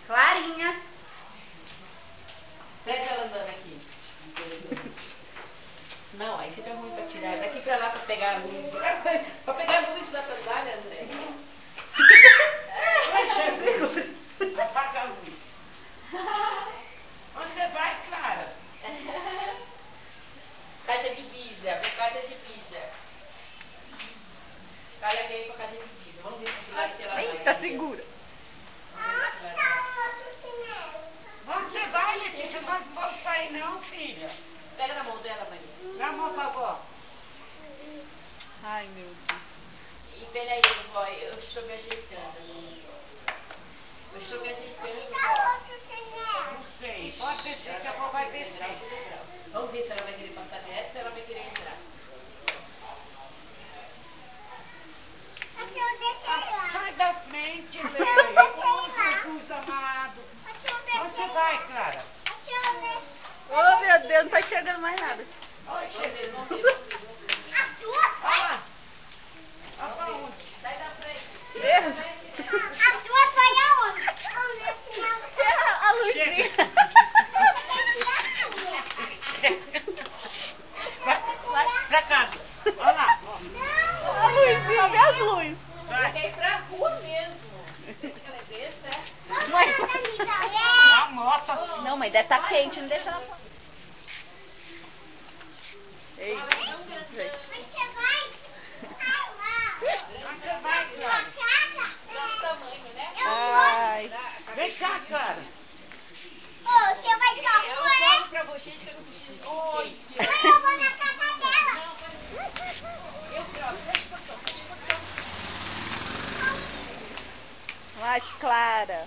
Clarinha. Presta ela andando aqui. Não, aí fica ruim pra tirar. Daqui pra lá pra pegar a luz. Pra pegar a luz da sandália, André. Apaga a luz. Onde você vai, Clara? Caixa de pizza, caixa de pizza. Clara quer ir pra caixa de pizza. Vamos ver se ela vai. Eita, segura. Onde você vai, Letícia? Nós não vamos sair não, filha. Pega na mão dela, Maria. Dá a mão pra avó. Ai, meu Deus. E peraí, vó, eu estou me ajeitando. Eu estou me ajeitando. Não sei. Pode descer que a avó vai descer. Vamos ver se ela vai querer passar dessa ou se ela vai querer entrar. Sai da frente, Leia. Jesus amado. Onde você vai, Clara? Oh, meu Deus, não tá enxergando mais nada. Oi, Jesus. Vamos ver. Olha lá. Olha pra onde? Sai da frente. Deus. A luzinha. Vai pra casa. Olha lá. A luzinha, cadê as luzes? Ela quer ir pra rua mesmo. Pensa que ela é besta, é? Mãe. A moto. Não, mãe, deve estar quente, não deixa ela fora. Ei, Ela é tão grandão. Onde você vai, Clara? Dá tamanho, né? ai. Vem cá, Clara. Eu falo pra você que eu não preciso. Oi, filha. Não, eu próprio. Deixa eu tocar. Mais clara.